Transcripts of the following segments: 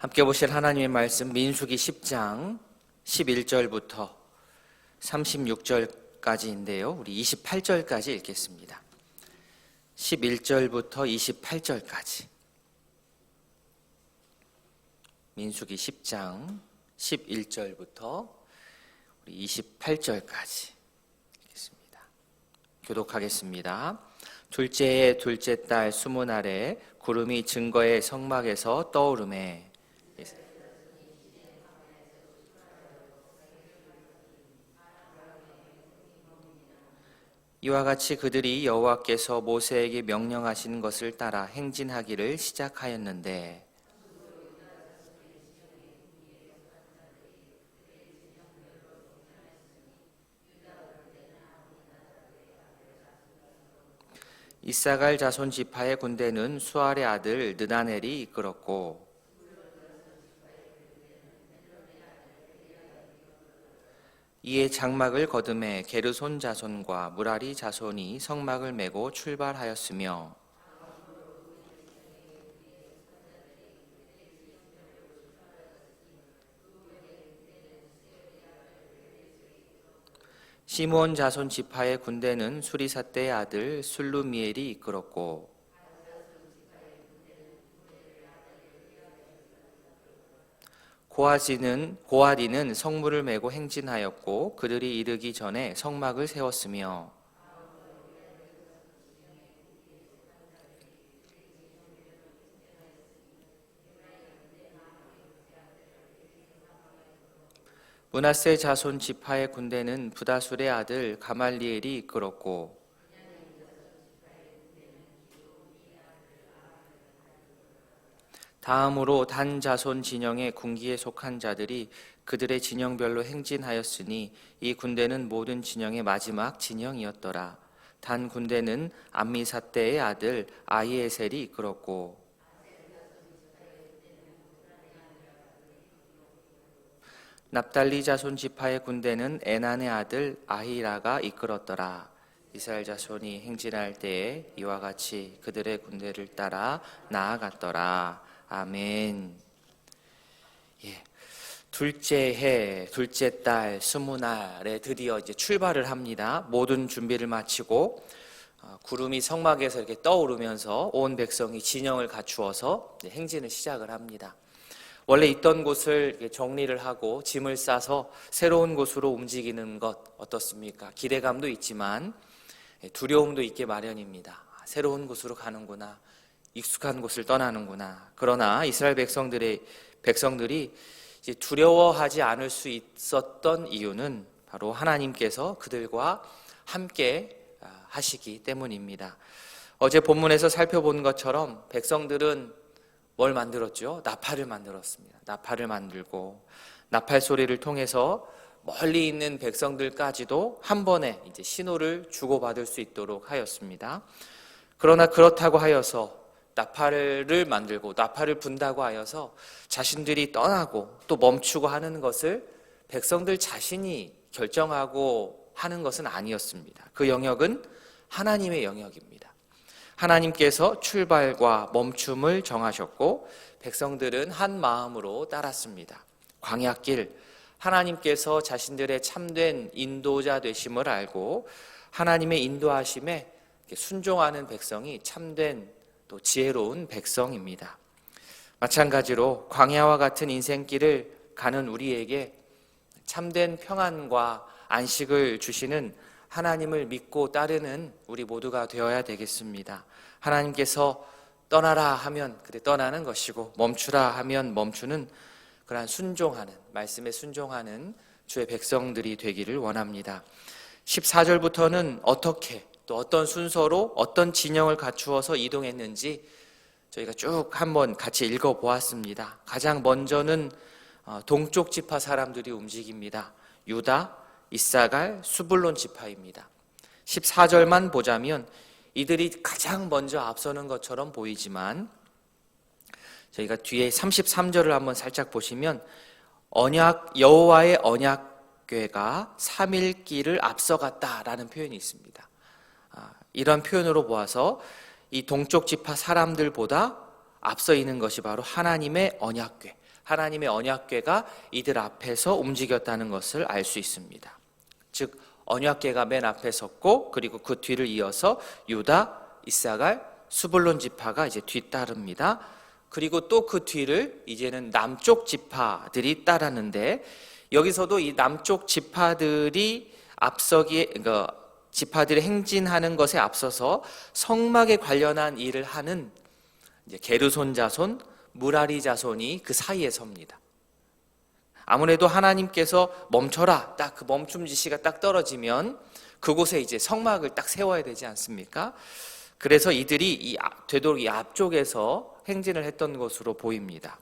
함께 보실 하나님의 말씀 민수기 10장 11절부터 36절까지인데요. 우리 28절까지 읽겠습니다. 11절부터 28절까지. 민수기 10장 11절부터 우리 28절까지 읽겠습니다. 교독하겠습니다. 둘째 해 둘째 달 20날에 구름이 증거의 성막에서 떠오르매 이와 같이 그들이 여호와께서 모세에게 명령하신 것을 따라 행진하기를 시작하였는데 이사갈 자손 지파의 군대는 수알의 아들 느다넬이 이끌었고 이에 장막을 거듭해 게르손 자손과 무라리 자손이 성막을 메고 출발하였으며 시므온 자손 지파의 군대는 수리사떼의 아들 술루미엘이 이끌었고 고아디는 성물을 메고 행진하였고 그들이 이르기 전에 성막을 세웠으며 므낫세 자손 지파의 군대는 부다술의 아들 가말리엘이 이끌었고 다음으로 단 자손 진영의 군기에 속한 자들이 그들의 진영별로 행진하였으니 이 군대는 모든 진영의 마지막 진영이었더라. 단 군대는 암미사떼의 아들 아히에셀이 이끌었고 납달리 자손 지파의 군대는 에난의 아들 아히라가 이끌었더라. 이스라엘 자손이 행진할 때에 이와 같이 그들의 군대를 따라 나아갔더라. 아멘. 둘째 해, 둘째 달, 20날에 드디어 이제 출발을 합니다. 모든 준비를 마치고 구름이 성막에서 이렇게 떠오르면서 온 백성이 진영을 갖추어서 행진을 시작을 합니다. 원래 있던 곳을 정리를 하고 짐을 싸서 새로운 곳으로 움직이는 것 어떻습니까? 기대감도 있지만 두려움도 있게 마련입니다. 새로운 곳으로 가는구나. 익숙한 곳을 떠나는구나. 그러나 이스라엘 백성들이 이제 두려워하지 않을 수 있었던 이유는 바로 하나님께서 그들과 함께 하시기 때문입니다. 어제 본문에서 살펴본 것처럼 백성들은 뭘 만들었죠? 나팔을 만들었습니다. 나팔을 만들고 나팔 소리를 통해서 멀리 있는 백성들까지도 한 번에 이제 신호를 주고받을 수 있도록 하였습니다. 그러나 그렇다고 하여서 나팔을 만들고 나팔을 분다고 하여서 자신들이 떠나고 또 멈추고 하는 것을 백성들 자신이 결정하고 하는 것은 아니었습니다. 그 영역은 하나님의 영역입니다. 하나님께서 출발과 멈춤을 정하셨고 백성들은 한 마음으로 따랐습니다. 광야길, 하나님께서 자신들의 참된 인도자 되심을 알고 하나님의 인도하심에 순종하는 백성이 참된 또 지혜로운 백성입니다. 마찬가지로 광야와 같은 인생길을 가는 우리에게 참된 평안과 안식을 주시는 하나님을 믿고 따르는 우리 모두가 되어야 되겠습니다. 하나님께서 떠나라 하면 그래 떠나는 것이고 멈추라 하면 멈추는 그러한 순종하는 말씀에 순종하는 주의 백성들이 되기를 원합니다. 14절부터는 어떻게 또 어떤 순서로 어떤 진영을 갖추어서 이동했는지 저희가 쭉 한번 같이 읽어보았습니다. 가장 먼저는 동쪽 지파 사람들이 움직입니다. 유다, 이사갈, 수불론 지파입니다. 14절만 보자면 이들이 가장 먼저 앞서는 것처럼 보이지만 저희가 뒤에 33절을 한번 살짝 보시면 여호와의 언약궤가 3일길을 앞서갔다라는 표현이 있습니다. 이런 표현으로 보아서 이 동쪽 지파 사람들보다 앞서 있는 것이 바로 하나님의 언약궤, 하나님의 언약궤가 이들 앞에서 움직였다는 것을 알 수 있습니다. 즉 언약궤가 맨 앞에 섰고 그리고 그 뒤를 이어서 유다, 이사갈, 스불론 지파가 이제 뒤따릅니다. 그리고 또 그 뒤를 이제는 남쪽 지파들이 따랐는데 여기서도 이 남쪽 지파들이 앞서기에 지파들이 행진하는 것에 앞서서 성막에 관련한 일을 하는 이제 게르손 자손, 무라리 자손이 그 사이에 섭니다. 아무래도 하나님께서 멈춰라, 딱 그 멈춤 지시가 딱 떨어지면 그곳에 이제 성막을 딱 세워야 되지 않습니까? 그래서 이들이 되도록 이 앞쪽에서 행진을 했던 것으로 보입니다.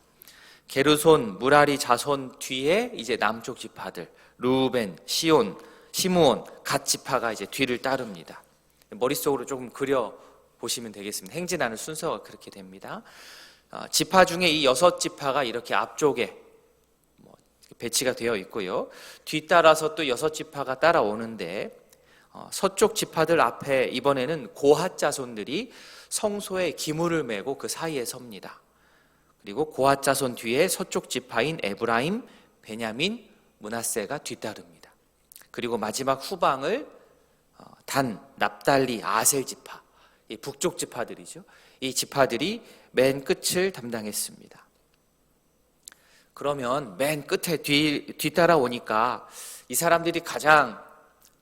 게르손, 무라리 자손 뒤에 이제 남쪽 지파들, 루벤, 시온, 시므온, 갓 지파가 이제 뒤를 따릅니다. 머릿속으로 조금 그려 보시면 되겠습니다. 행진하는 순서가 그렇게 됩니다. 지파 중에 이 6지파가 이렇게 앞쪽에 배치가 되어 있고요. 뒤따라서 또 6지파가 따라오는데 서쪽 지파들 앞에 이번에는 고핫 자손들이 성소에 기물을 메고 그 사이에 섭니다. 그리고 고핫 자손 뒤에 서쪽 지파인 에브라임, 베냐민, 므낫세가 뒤따릅니다. 그리고 마지막 후방을 단, 납달리, 아셀 지파, 이 북쪽 지파들이죠. 이 지파들이 맨 끝을 담당했습니다. 그러면 맨 끝에 뒤따라오니까 이 사람들이 가장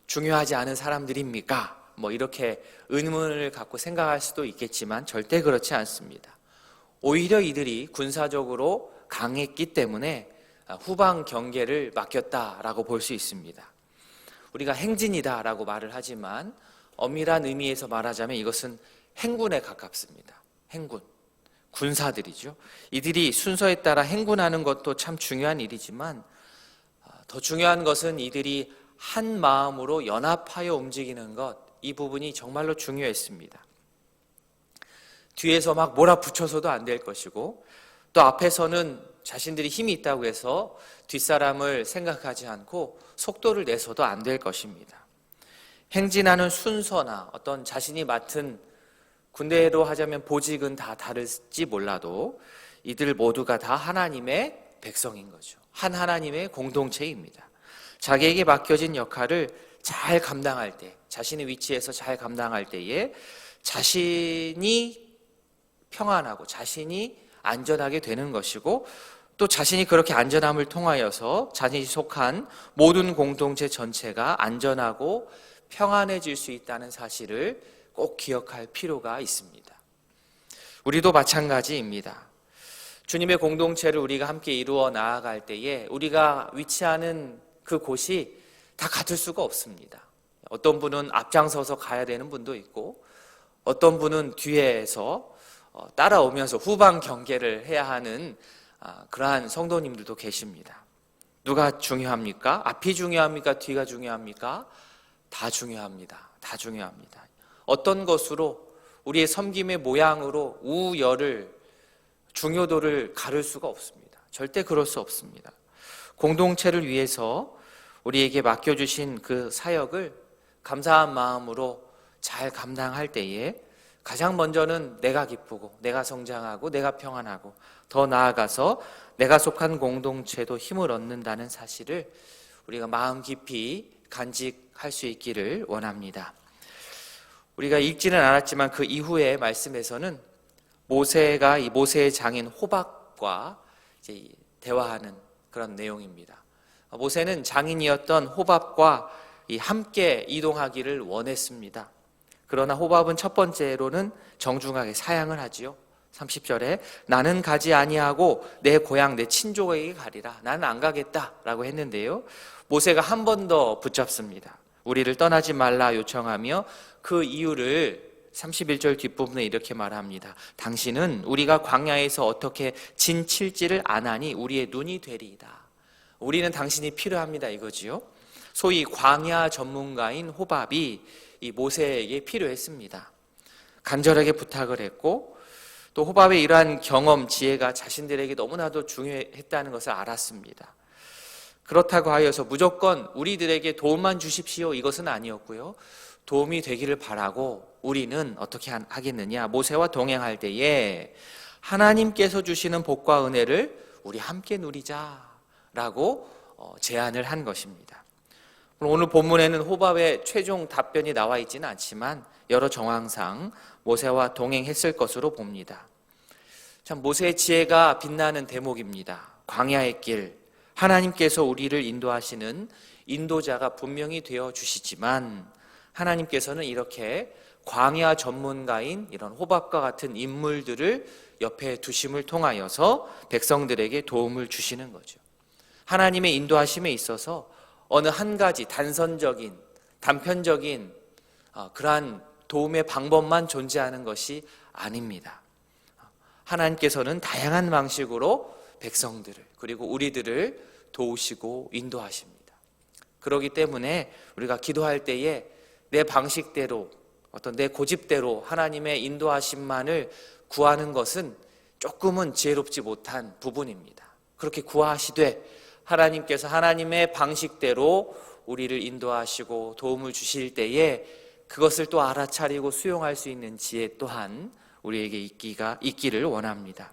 중요하지 않은 사람들입니까? 이렇게 의문을 갖고 생각할 수도 있겠지만 절대 그렇지 않습니다. 오히려 이들이 군사적으로 강했기 때문에 후방 경계를 맡겼다라고 볼 수 있습니다. 우리가 행진이다라고 말을 하지만 엄밀한 의미에서 말하자면 이것은 행군에 가깝습니다. 행군, 군사들이죠. 이들이 순서에 따라 행군하는 것도 참 중요한 일이지만 더 중요한 것은 이들이 한 마음으로 연합하여 움직이는 것, 이 부분이 정말로 중요했습니다. 뒤에서 막 몰아붙여서도 안 될 것이고 또 앞에서는 자신들이 힘이 있다고 해서 뒷사람을 생각하지 않고 속도를 내서도 안 될 것입니다. 행진하는 순서나 어떤 자신이 맡은 군대로 하자면 보직은 다 다를지 몰라도 이들 모두가 다 하나님의 백성인 거죠. 한 하나님의 공동체입니다. 자기에게 맡겨진 역할을 잘 감당할 때, 자신의 위치에서 잘 감당할 때에 자신이 평안하고 자신이 안전하게 되는 것이고 또 자신이 그렇게 안전함을 통하여서 자신이 속한 모든 공동체 전체가 안전하고 평안해질 수 있다는 사실을 꼭 기억할 필요가 있습니다. 우리도 마찬가지입니다. 주님의 공동체를 우리가 함께 이루어 나아갈 때에 우리가 위치하는 그 곳이 다 같을 수가 없습니다. 어떤 분은 앞장서서 가야 되는 분도 있고 어떤 분은 뒤에서 따라오면서 후방 경계를 해야 하는 그러한 성도님들도 계십니다. 누가 중요합니까? 앞이 중요합니까? 뒤가 중요합니까? 다 중요합니다. 다 중요합니다. 어떤 것으로 우리의 섬김의 모양으로 우열을 중요도를 가를 수가 없습니다. 절대 그럴 수 없습니다. 공동체를 위해서 우리에게 맡겨주신 그 사역을 감사한 마음으로 잘 감당할 때에 가장 먼저는 내가 기쁘고 내가 성장하고 내가 평안하고 더 나아가서 내가 속한 공동체도 힘을 얻는다는 사실을 우리가 마음 깊이 간직할 수 있기를 원합니다. 우리가 읽지는 않았지만 그 이후의 말씀에서는 모세가 이 모세의 장인 호밥과 이제 대화하는 그런 내용입니다. 모세는 장인이었던 호밥과 함께 이동하기를 원했습니다. 그러나 호밥은 첫 번째로는 정중하게 사양을 하지요. 30절에 나는 가지 아니하고 내 고향 내 친족에게 가리라. 나는 안 가겠다라고 했는데요. 모세가 한 번 더 붙잡습니다. 우리를 떠나지 말라 요청하며 그 이유를 31절 뒷부분에 이렇게 말합니다. 당신은 우리가 광야에서 어떻게 진칠지를 아나니 우리의 눈이 되리이다. 우리는 당신이 필요합니다 이거지요. 소위 광야 전문가인 호밥이 이 모세에게 필요했습니다. 간절하게 부탁을 했고 또 호밥의 이러한 경험, 지혜가 자신들에게 너무나도 중요했다는 것을 알았습니다. 그렇다고 하여서 무조건 우리들에게 도움만 주십시오 이것은 아니었고요. 도움이 되기를 바라고 우리는 어떻게 하겠느냐. 모세와 동행할 때에 하나님께서 주시는 복과 은혜를 우리 함께 누리자라고 제안을 한 것입니다. 오늘 본문에는 호밥의 최종 답변이 나와 있지는 않지만 여러 정황상 모세와 동행했을 것으로 봅니다. 참 모세의 지혜가 빛나는 대목입니다. 광야의 길, 하나님께서 우리를 인도하시는 인도자가 분명히 되어 주시지만 하나님께서는 이렇게 광야 전문가인 이런 호밥과 같은 인물들을 옆에 두심을 통하여서 백성들에게 도움을 주시는 거죠. 하나님의 인도하심에 있어서 어느 한 가지 단선적인, 단편적인 그러한 도움의 방법만 존재하는 것이 아닙니다. 하나님께서는 다양한 방식으로 백성들을 그리고 우리들을 도우시고 인도하십니다. 그렇기 때문에 우리가 기도할 때에 내 방식대로 어떤 내 고집대로 하나님의 인도하심만을 구하는 것은 조금은 지혜롭지 못한 부분입니다. 그렇게 구하시되 하나님께서 하나님의 방식대로 우리를 인도하시고 도움을 주실 때에 그것을 또 알아차리고 수용할 수 있는 지혜 또한 우리에게 있기를 원합니다.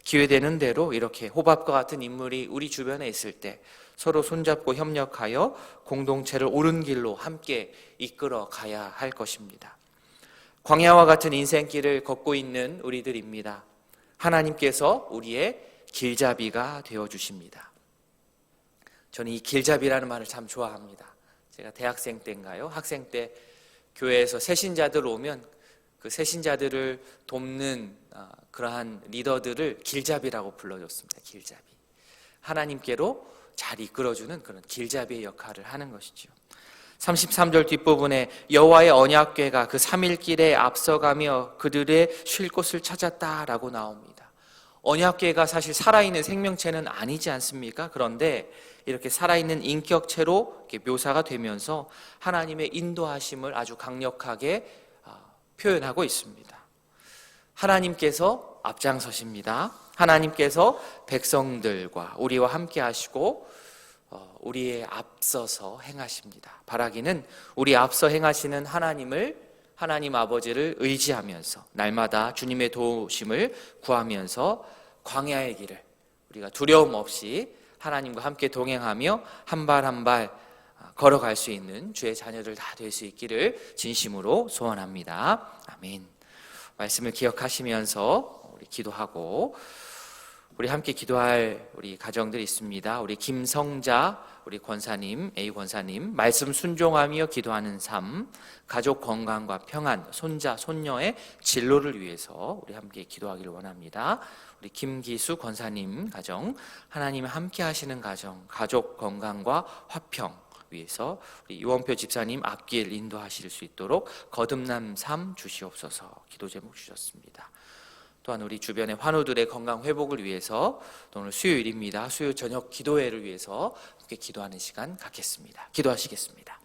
기회되는 대로 이렇게 호밥과 같은 인물이 우리 주변에 있을 때 서로 손잡고 협력하여 공동체를 옳은 길로 함께 이끌어 가야 할 것입니다. 광야와 같은 인생길을 걷고 있는 우리들입니다. 하나님께서 우리의 길잡이가 되어주십니다. 저는 이 길잡이라는 말을 참 좋아합니다. 제가 대학생 때인가요? 학생 때 교회에서 새신자들 오면 그 새신자들을 돕는 그러한 리더들을 길잡이라고 불러줬습니다. 길잡이. 하나님께로 잘 이끌어주는 그런 길잡이의 역할을 하는 것이죠. 33절 뒷부분에 여호와의 언약궤가 그 3일 길에 앞서가며 그들의 쉴 곳을 찾았다라고 나옵니다. 언약궤가 사실 살아있는 생명체는 아니지 않습니까? 그런데 이렇게 살아있는 인격체로 이렇게 묘사가 되면서 하나님의 인도하심을 아주 강력하게 표현하고 있습니다. 하나님께서 앞장서십니다. 하나님께서 백성들과 우리와 함께 하시고 우리의 앞서서 행하십니다. 바라기는 우리 앞서 행하시는 하나님 아버지를 의지하면서 날마다 주님의 도우심을 구하면서 광야의 길을 우리가 두려움 없이 하나님과 함께 동행하며 한 발 한 발 걸어갈 수 있는 주의 자녀들 다 될 수 있기를 진심으로 소원합니다. 아멘. 말씀을 기억하시면서 우리 기도하고 우리 함께 기도할 우리 가정들이 있습니다. 우리 김성자 우리 권사님, A 권사님 말씀 순종하며 기도하는 삶, 가족 건강과 평안, 손자, 손녀의 진로를 위해서 우리 함께 기도하기를 원합니다. 우리 김기수 권사님 가정, 하나님 함께 하시는 가정, 가족 건강과 화평 위해서 우리 유원표 집사님 앞길 인도하실 수 있도록 거듭남 삶 주시옵소서 기도 제목 주셨습니다. 또한 우리 주변의 환우들의 건강 회복을 위해서 또 오늘 수요일입니다. 수요 저녁 기도회를 위해서 함께 기도하는 시간 갖겠습니다. 기도하시겠습니다.